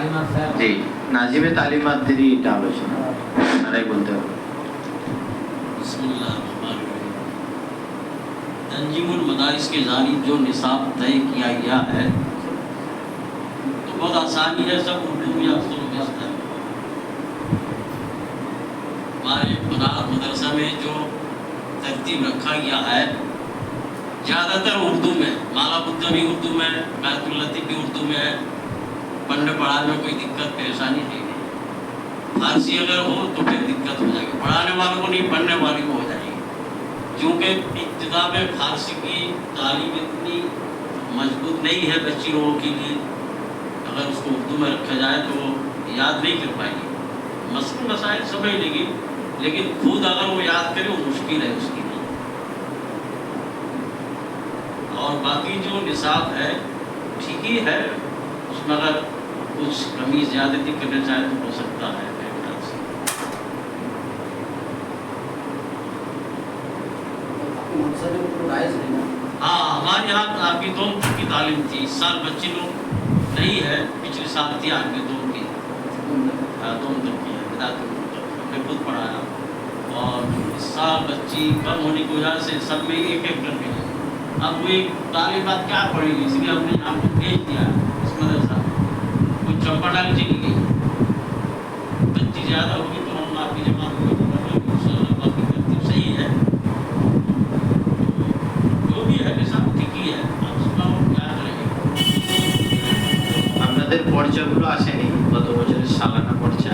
तालीमात है जी नाजिबे तालीमात तेरी এটা আলোচনা আরে বলতে হবে बिस्मिल्लाहिर्रहमानिर्रहीम। तंजीमुल मदारिस के जानिब जो निसाब तय किया गया है तो बहुत आसानी है, सब उर्दू में अक्सर व्यस्त है। हमारे मदरसा में जो तरतीब रखा गया है ज़्यादातर उर्दू में, माला बुद्धा भी उर्दू में, बैतुल लतीफ़ भी उर्दू में है। पढ़ने पढ़ाने में कोई दिक्कत परेशानी नहीं है। फारसी अगर हो तो फिर दिक्कत हो जाएगी, पढ़ाने वालों को नहीं, पढ़ने वाले को हो जाएगी। क्योंकि इब्तिदा में फारसी की तालीम इतनी मजबूत नहीं है बच्ची लोगों के लिए, अगर उसको उर्दू में रखा जाए तो याद नहीं कर पाएगी। मसले मसाइल समझ लेगी, लेकिन खुद अगर वो याद करे वो मुश्किल है उसके लिए। और बाकी जो निसाब है ठीक ही है, उसमें अगर कुछ कमी ज़्यादती करना चाहे तो हो सकता है। हाँ, हमारे यहाँ आपकी दोम की तालीम थी। इस साल बच्चे लोग नहीं है, पिछले साल थी आपकी दोम की, दोम तक की है, हमने खुद पढ़ाया। और इस साल बच्ची कम होने की वजह से सब में एक एक कर है। अब वो एक तालीमात क्या पढ़ेगी, इसलिए हमने आपको भेज दिया इस मदरसा। कोई चौपा डाल चली गई, बच्ची ज़्यादा होगी तो हम आपकी जमात को बाकी तरतीब सही है, जो भी है निसाब ठीक ही है। आप सुनाओ क्या करेंगे? আপনাদের পর্চাগুলো আসেনি গত বছরের সালানা পর্চা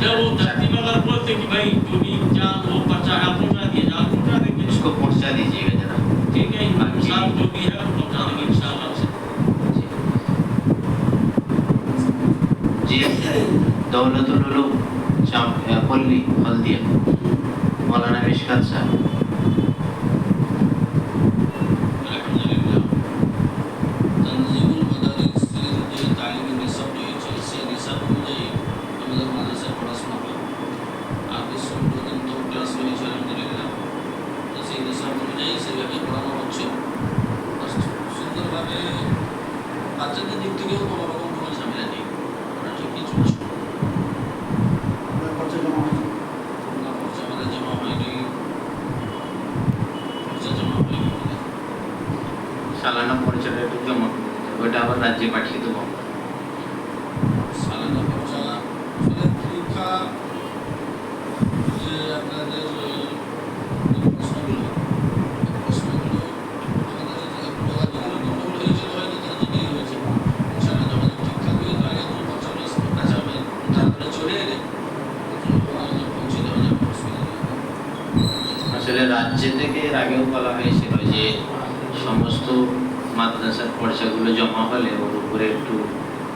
जब वो तरतीब अगर बोलते कि भाई जो भी जहाँ वो पर्चा है पहुँचा दिए, जहाँ पहुँचा देंगे, इसको पहुंचा दीजिएगा जरा ठीक है। इंसान जो भी है वो पहुँचा देंगे इंशाअल्लाह से। जी दौलतुल उलूम पल्ली हल्दिया मौलाना मिशकात साहब तंजीमुल मदारिसेর যে তালিমি নিসাব রয়েছে সেই নিসাব অনুযায়ী আমাদের মাদ্রাসায় পড়াশোনা হয়। আগে 16 দিন তো ক্লাস রয়েছে আলহামদুলিল্লাহ, তো সেই নিসাব অনুযায়ী সেভাবে পড়ানো হচ্ছে। সুন্দরভাবে বাচ্চাদের দিক থেকেও কোনো রকম কোনো ঝামেলা নেই, ওরা ঠিকই চলছে। না খরচা আমাদের জমা হয়নি, খরচা জমা হয়নি। সালানা পর্চাটা একটু জমা করতে হবে, ওটা আবার রাজ্যে পাঠিয়ে দেবো। সালানা খরচা আসলে পরীক্ষা যে আপনাদের প্রশ্নগুলো আমাদের যোগাযোগগুলো গন্ডগোল হয়েছিল, হয়নি তার জন্যই হয়েছে। ইনশাআল্লাহ যখন ঠিকঠাক হয়ে তো আগে তো খরচাগুলো কাছে হবে, তারপরে চলে এলে পৌঁছে দেওয়া যাবে, অসুবিধা নেই। আসলে রাজ্য থেকে এর আগেও বলা হয়েছিল যে সমস্ত মাদ্রাসার পর্চাগুলো জমা হলে ওর উপরে একটু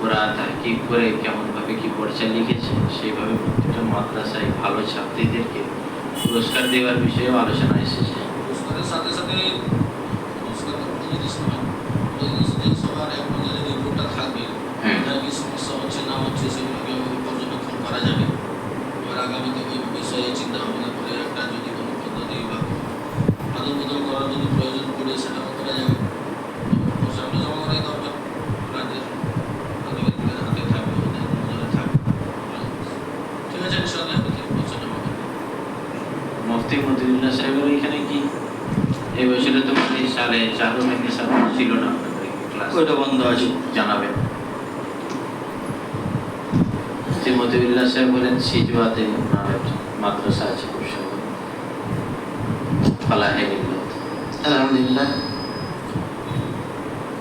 ওরা তাহকিক করে কেমনভাবে কি পর্চা লিখেছে সেইভাবে প্রত্যেকটা মাদ্রাসায় ভালো ছাত্রীদেরকে পুরস্কার দেওয়ার বিষয়েও আলোচনা এসেছে। পুরস্কারের সাথে সাথে পুরস্কার কোনো জিনিস নয়, যে সবার এক নজরে রিপোর্টটা থাকবে, যার কি সমস্যা হচ্ছে না হচ্ছে সেগুলোকে পর্যবেক্ষণ করা যাবে। এবার আগামীতে ওই বিষয়ে চিন্তা ভাবনা করে একটা যদি কোনো পদ্ধতি বা আদল বদল করার যদি প্রয়োজন পড়ে সেটাও করা যাবে। পোশাকটা জমা করাই দরকার, রাজ্যের আধিকারিকদের হাতে থাকবে, ওদের নজরে থাকবে। ঠিক আছে, ইনশাআল্লাহ পোশাক জমা করবে। মুফতি মতিউল্লাহ সাহেবের এখানে কি এই বছরে তো মানে সালে চালু মেঘনি সাহেব ছিল না আপনাদের ক্লাস, ওইটা বন্ধ আছে, জানাবেন। মুফতি মতিউল্লাহ সাহেব বলেন সিজওয়াতে ওনার মাদ্রাসা আছে খুব সুন্দর ফালাহে মিল্লাত। আলহামদুলিল্লাহ।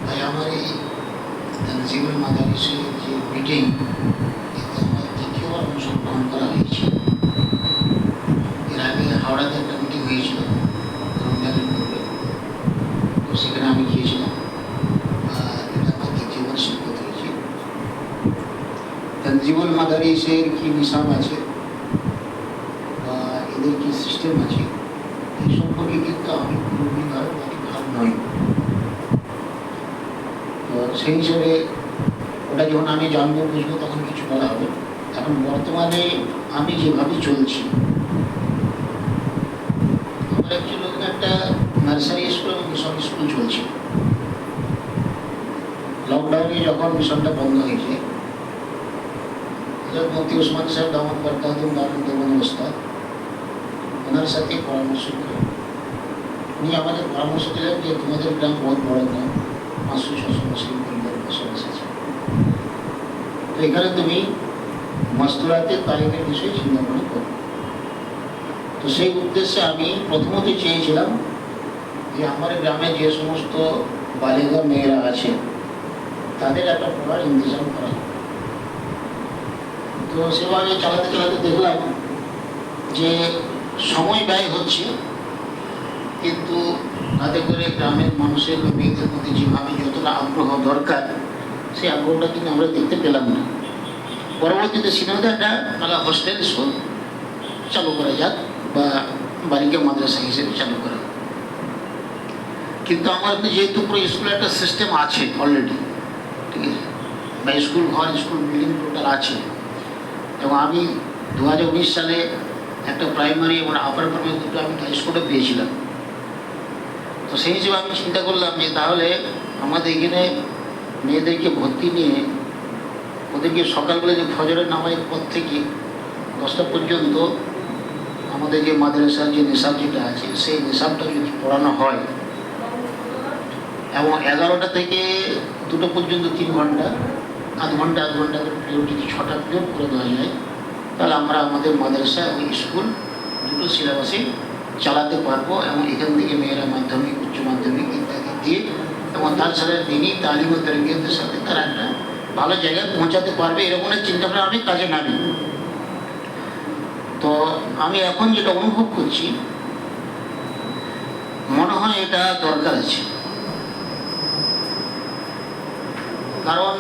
তাই আমার এই তনজিমুল মাদারিসের যে মিটিং, এতে আমার দ্বিতীয়বার অংশগ্রহণ করা হয়েছে। এর আগে হাওড়াতে একটা মিটিং হয়েছিল রমজানের পূর্বে, তো সেখানে আমি গিয়েছিলাম। এটা আমার দ্বিতীয়বার শিক্ষক হয়েছে। তনজিমুল মাদারিসের কি নিসাব আছে বা এদের কি সিস্টেম আছে এই সম্পর্কে কিন্তু আমি পুরোপুরিভাবে ভাব নই। তো সেই হিসেবে ওটা যখন আমি জানবো বুঝবো তখন কিছু বলা হবে। এখন বর্তমানে আমি যেভাবে চলছি, আমার অ্যাকচুয়ালি একটা নার্সারি স্কুল এবং মিশন স্কুল চলছে। লকডাউনে যখন মিশনটা বন্ধ হয়েছে হযরত মুফতি উসমান সাহেব দামাত বরকাতুহুম দারুল দেওবন্দ ওস্তাদ ওনার সাথে পরামর্শ করে উনি আমাদের পরামর্শ দিলেন যে তোমাদের গ্রাম বহুত বড় গ্রাম, 500-600 মুসলিম পরিবার বসবাস আছে, তো এখানে তুমি মাস্তুরাতে তালিমের বিষয়ে চিন্তা ভাবনা করো। তো সেই উদ্দেশ্যে আমি প্রথমত চেয়েছিলাম যে আমার গ্রামে যে সমস্ত বালিকা মেয়েরা আছে তাদের একটা পড়ার ইন্তজাম করা। তো সেভাবে চালাতে চালাতে দেখলাম যে সময় ব্যয় হচ্ছে, কিন্তু তাতে করে গ্রামের মানুষের বা মেয়েদের প্রতি যেভাবে যতটা আগ্রহ দরকার সেই আগ্রহটা কিন্তু আমরা দেখতে পেলাম না। পরবর্তীতে সিনেমাতে একটা মেলা হোস্টেল স্কুল চালু করা যাক বা বালিকা মাদ্রাসা হিসেবে চালু করা, কিন্তু আমার যেহেতু পুরো স্কুলের একটা সিস্টেম আছে অলরেডি, ঠিক আছে, বা স্কুল ঘর স্কুল বিল্ডিং টোটাল আছে, এবং আমি 2019 সালে একটা প্রাইমারি এবং আপার প্রাইমারি দুটো আমি হাই স্কুলে পেয়েছিলাম। তো সেই হিসেবে আমি চিন্তা করলাম যে তাহলে আমাদের এখানে মেয়েদেরকে ভর্তি নিয়ে ওদেরকে সকালবেলা যে ফজরের নামাজের পর থেকে 10টা পর্যন্ত আমাদের যে মাদ্রাসার যে নিসাব যেটা আছে সেই নিসাবটা যদি পড়ানো হয় এবং 11টা থেকে 2টো পর্যন্ত 3 ঘন্টা, আধ ঘন্টা করে পিরিয়ড যদি 6টা পিরিয়ড করে দেওয়া যায়, তাহলে আমরা আমাদের মাদ্রাসা এবং স্কুল দুটো সিলেবাসে চালাতে পারবো এবং এখান থেকে মেয়েরা মাধ্যমিক উচ্চ মাধ্যমিক ইত্যাদি দিয়ে এবং তার সাথে দিনই তালিম ও তরবিয়তের সাথে তারা একটা ভালো জায়গায় পৌঁছাতে পারবে, এরকম চিন্তাভাবনা আমি কাজে নামি। তো আমি এখন যেটা অনুভব করছি মনে হয় এটা দরকার আছে, কারণ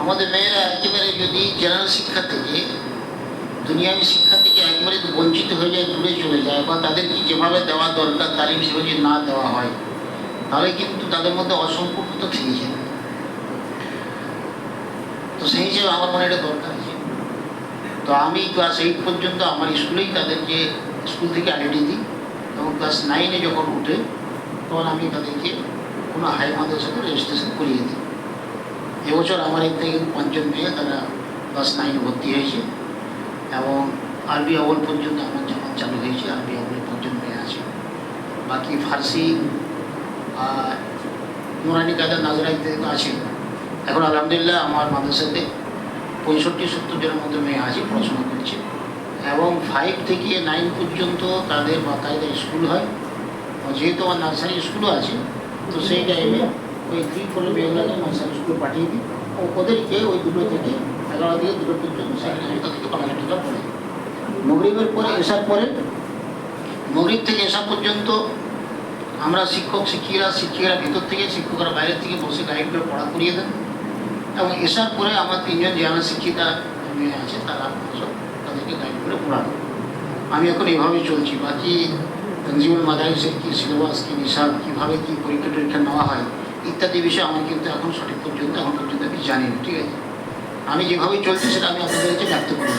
আমাদের মেয়েরা একেবারে যদি জেনারেল শিক্ষা থেকে দুনিয়াবী শিক্ষা থেকে একবারে বঞ্চিত হয়ে যায়, দূরে চলে যায়, বা তাদেরকে যেভাবে দেওয়া দরকার তালিম সেভাবে যদি না দেওয়া হয় তাহলে কিন্তু তাদের মধ্যে অসম্পূর্ণতা থেকে যায়। তো সেই হিসেবে আমার মনে এটা দরকার আছে। তো আমি ক্লাস 8 পর্যন্ত আমার স্কুলেই তাদেরকে স্কুল থেকে আইডি দিই এবং ক্লাস 9-এ যখন উঠে তখন আমি তাদেরকে কোনো হাই মাদ্রাসাতে রেজিস্ট্রেশন করিয়ে দিই। এবছর আমার এর থেকে 5 জন মেয়ে তারা ক্লাস 9 ভর্তি হয়েছে এবং আরবি আউয়াল পর্যন্ত আমার জামাত চালু হয়েছে, আরবি আউয়ালে 5 জন মেয়ে আছে। বাকি ফার্সি নুরানি কায়দা নাজরা ইত্যাদি আছে। এখন আলহামদুলিল্লাহ আমার মাদ্রাসাতে 65-70 জনের মতো মেয়ে আছে, পড়াশোনা করছে, এবং 5 থেকে 9 পর্যন্ত তাদের বাকায়দা স্কুল হয়। যেহেতু আমার নার্সারি স্কুলও আছে, তো সেই টাইমে ওই 3-4 মেয়েগুলোকে নার্সারি স্কুল পাঠিয়ে দিই, ওদেরকে ওই 2টো থেকে 11 থেকে 2টো পর্যন্ত সেখানে আমি তাদেরকে বাংলা টিকা পড়াই। মগরিবের পরে এসার পরে, মগরিব থেকে এসা পর্যন্ত আমরা শিক্ষিকারা ভিতর থেকে, শিক্ষকরা বাইরের থেকে বসে গাইড করে পড়া করিয়ে দেন, এবং এসার পরে আমার 3 জন জানা শিক্ষিকা মেয়ে আছে তারা সব তাদেরকে গাইড করে পড়ানো। আমি এখন এভাবেই চলছি। বাকি তানজিমুল মাদারিসের কী সিলেবাস, কী নিসাব, কীভাবে কী পরীক্ষা টরীক্ষা নেওয়া হয় ইত্যাদি বিষয়ে আমার কিন্তু এখন সঠিক পর্যন্ত আমি জানি না, ঠিক আছে। আমি যেভাবে চলছি সেটা আমি আপনাদের কাছে ব্যক্ত করি।